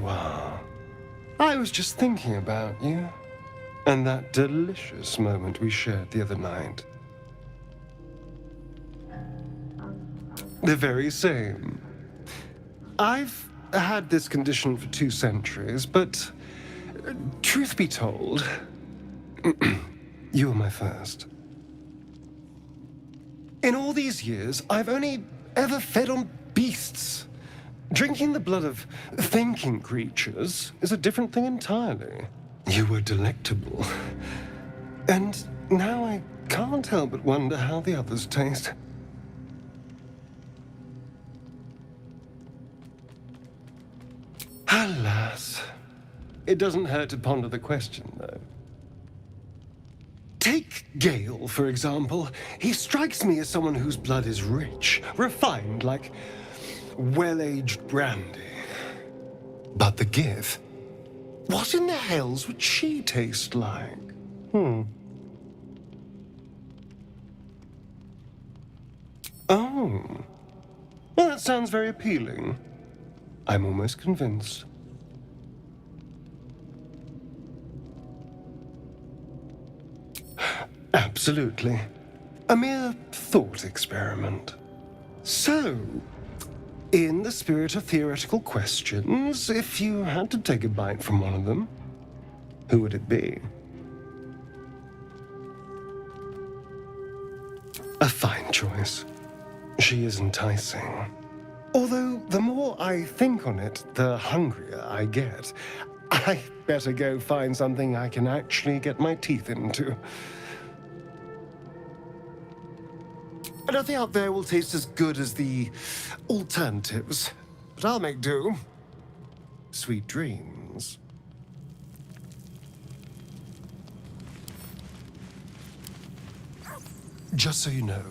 you are. I was just thinking about you, and that delicious moment we shared the other night. The very same. I've had this condition for 2 centuries, but truth be told, you were my first. In all these years, I've only ever fed on beasts. Drinking the blood of thinking creatures is a different thing entirely. You were delectable. And now I can't help but wonder how the others taste. Alas. It doesn't hurt to ponder the question, though. Take Gale, for example. He strikes me as someone whose blood is rich, refined, like well-aged brandy. But the Give? What in the hells would she taste like? Oh. Well, that sounds very appealing. I'm almost convinced. Absolutely. A mere thought experiment. So, in the spirit of theoretical questions, if you had to take a bite from one of them, who would it be? A fine choice. She is enticing. Although, the more I think on it, the hungrier I get. I better go find something I can actually get my teeth into. Nothing out there will taste as good as the alternatives, but I'll make do. Sweet dreams. Just so you know,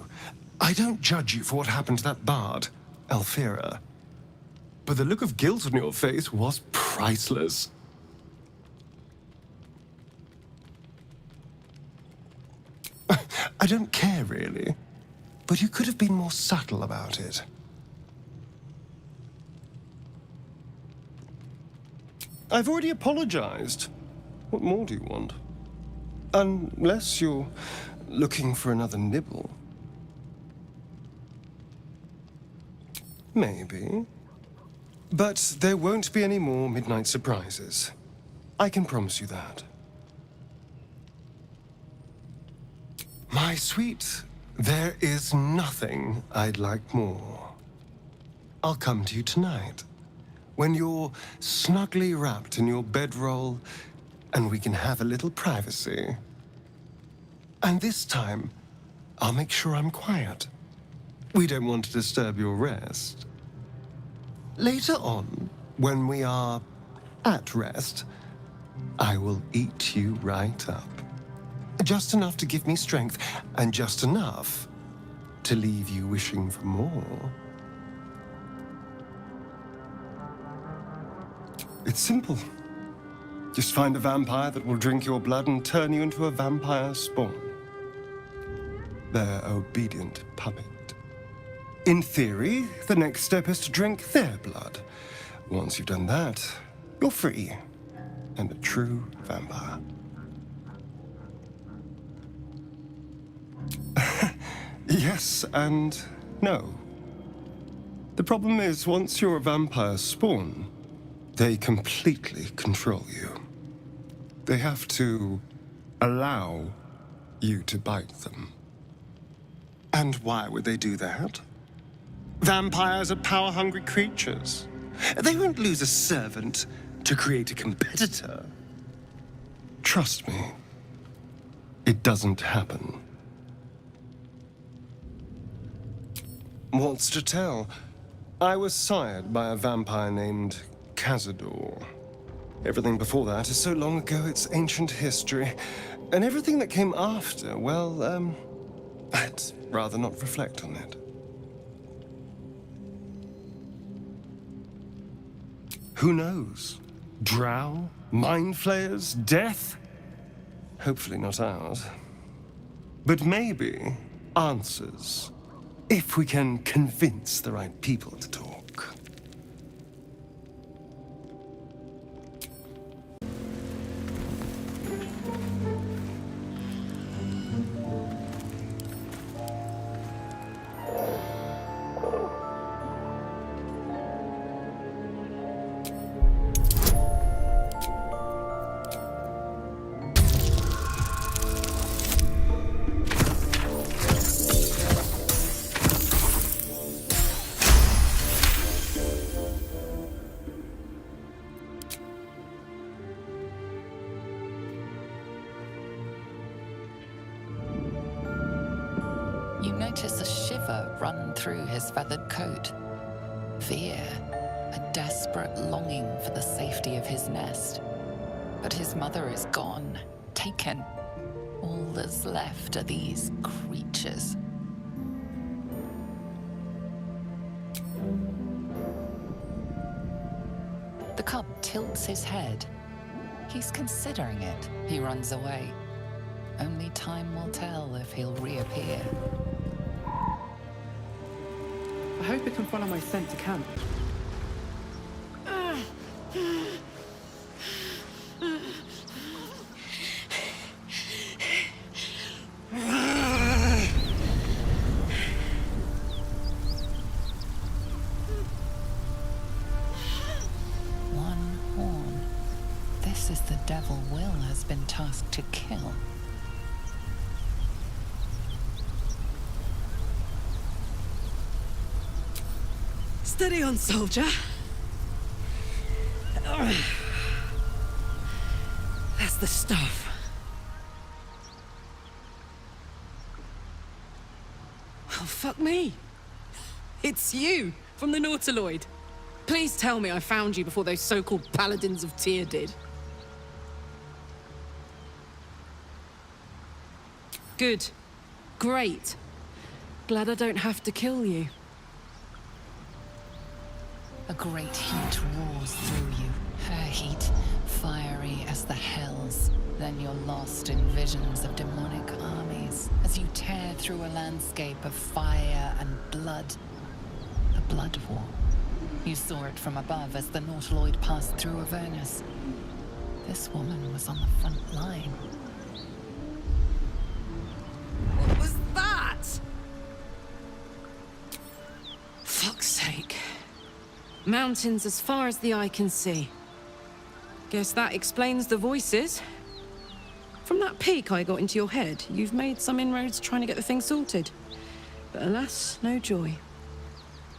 I don't judge you for what happened to that bard, Alfira. But the look of guilt on your face was priceless. I don't care, really. But you could have been more subtle about it. I've already apologized. What more do you want? Unless you're looking for another nibble. Maybe. But there won't be any more midnight surprises. I can promise you that. My sweet, there is nothing I'd like more. I'll come to you tonight, when you're snugly wrapped in your bedroll, and we can have a little privacy. And this time, I'll make sure I'm quiet. We don't want to disturb your rest. Later on, when we are at rest, I will eat you right up. Just enough to give me strength, and just enough to leave you wishing for more. It's simple. Just find a vampire that will drink your blood and turn you into a vampire spawn. Their obedient puppet. In theory, the next step is to drink their blood. Once you've done that, you're free, and a true vampire. Yes and no. The problem is, once you're a vampire spawn, they completely control you. They have to allow you to bite them. And why would they do that? Vampires are power-hungry creatures. They won't lose a servant to create a competitor. Trust me, it doesn't happen. What's to tell? I was sired by a vampire named Cazador. Everything before that is so long ago it's ancient history. And everything that came after, well, I'd rather not reflect on it. Who knows? Drow? Mind flayers? Death? Hopefully not ours. But maybe answers. If we can convince the right people to talk. run through his feathered coat. Fear, a desperate longing for the safety of his nest. But his mother is gone, taken. All that's left are these creatures. The cub tilts his head. He's considering it. He runs away. Only time will tell if he'll reappear. I hope it can follow my scent to camp. One horn. This is the devil Will has been tasked to kill. Steady on, soldier. That's the stuff. Well, fuck me. It's you, from the Nautiloid. Please tell me I found you before those so-called Paladins of Tyr did. Good. Great. Glad I don't have to kill you. A great heat roars through you, her heat, fiery as the hells. Then you're lost in visions of demonic armies as you tear through a landscape of fire and blood. The Blood War. You saw it from above as the Nautiloid passed through Avernus. This woman was on the front line. What was that? Fuck's sake. Mountains as far as the eye can see. Guess that explains the voices. From that peek I got into your head, you've made some inroads trying to get the thing sorted. But alas, no joy.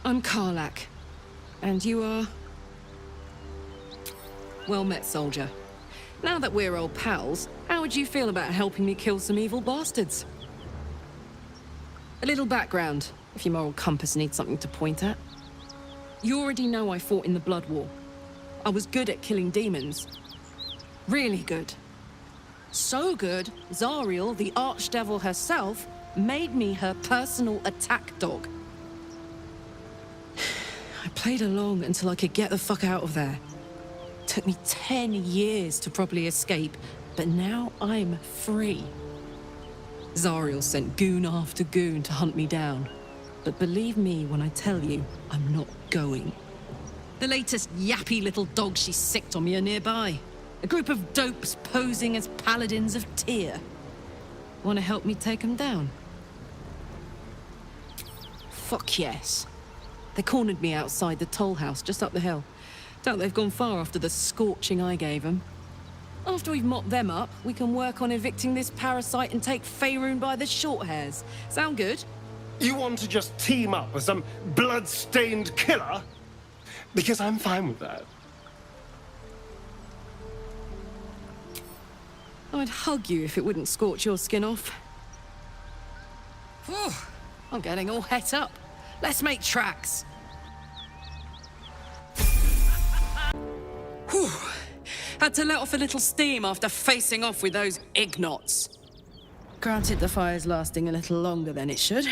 I'm Karlach. And you are... Well met, soldier. Now that we're old pals, how would you feel about helping me kill some evil bastards? A little background, if your moral compass needs something to point at. You already know I fought in the Blood War. I was good at killing demons. Really good. So good, Zariel, the Archdevil herself, made me her personal attack dog. I played along until I could get the fuck out of there. Took me 10 years to properly escape, but now I'm free. Zariel sent goon after goon to hunt me down. But believe me when I tell you, I'm not going. The latest yappy little dogs she sicked on me are nearby. A group of dopes posing as Paladins of Tyr. Want to help me take them down? Fuck yes. They cornered me outside the toll house just up the hill. Doubt they've gone far after the scorching I gave them. After we've mopped them up, we can work on evicting this parasite and take Faerun by the short hairs. Sound good? You want to just team up with some blood-stained killer? Because I'm fine with that. I'd hug you if it wouldn't scorch your skin off. Whew, I'm getting all het up. Let's make tracks. Whew. Had to let off a little steam after facing off with those ignots. Granted, the fire's lasting a little longer than it should.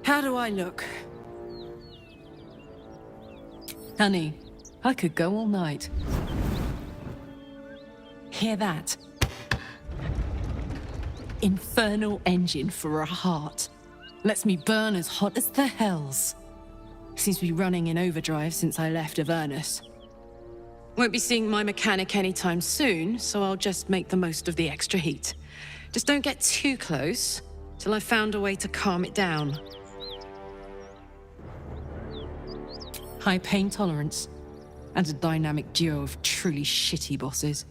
How do I look? Honey, I could go all night. Hear that? Infernal engine for a heart. Lets me burn as hot as the hells. Seems to be running in overdrive since I left Avernus. Won't be seeing my mechanic anytime soon, so I'll just make the most of the extra heat. Just don't get too close, till I've found a way to calm it down. High pain tolerance, and a dynamic duo of truly shitty bosses.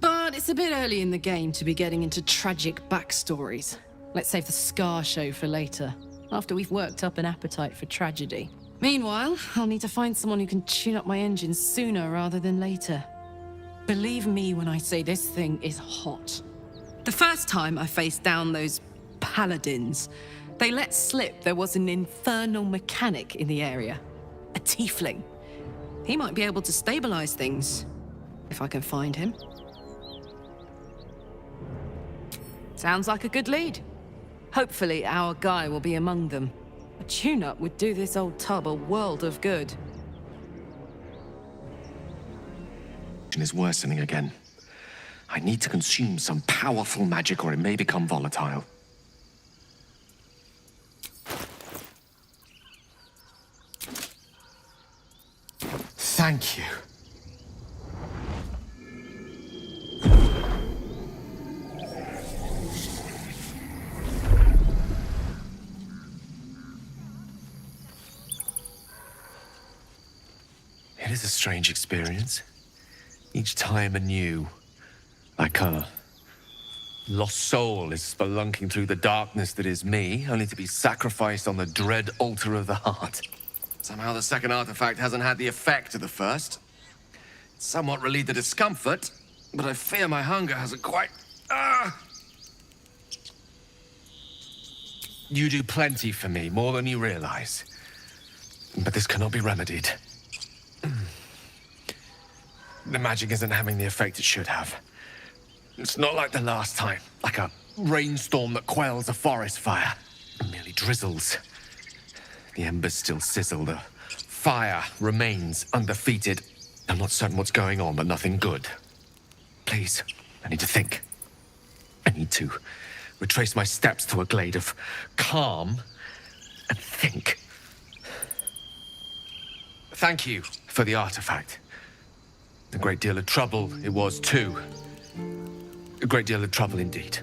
But it's a bit early in the game to be getting into tragic backstories. Let's save the Scar show for later, after we've worked up an appetite for tragedy. Meanwhile, I'll need to find someone who can tune up my engine sooner rather than later. Believe me when I say this thing is hot. The first time I faced down those Paladins, They let slip there was an infernal mechanic in the area. A tiefling. He might be able to stabilize things, if I can find him. Sounds like a good lead. Hopefully our guy will be among them. A tune-up would do this old tub a world of good. Is worsening again. I need to consume some powerful magic or it may become volatile. Thank you. It is a strange experience. Each time anew. Like a lost soul is spelunking through the darkness that is me, only to be sacrificed on the dread altar of the heart. Somehow the second artifact hasn't had the effect of the first. It's somewhat relieved the discomfort, but I fear my hunger hasn't quite... You do plenty for me, more than you realize. But this cannot be remedied. The magic isn't having the effect it should have. It's not like the last time, like a rainstorm that quells a forest fire. It merely drizzles. The embers still sizzle, the fire remains undefeated. I'm not certain what's going on, but nothing good. Please, I need to think. I need to retrace my steps to a glade of calm and think. Thank you for the artifact. A great deal of trouble it was too. A great deal of trouble indeed.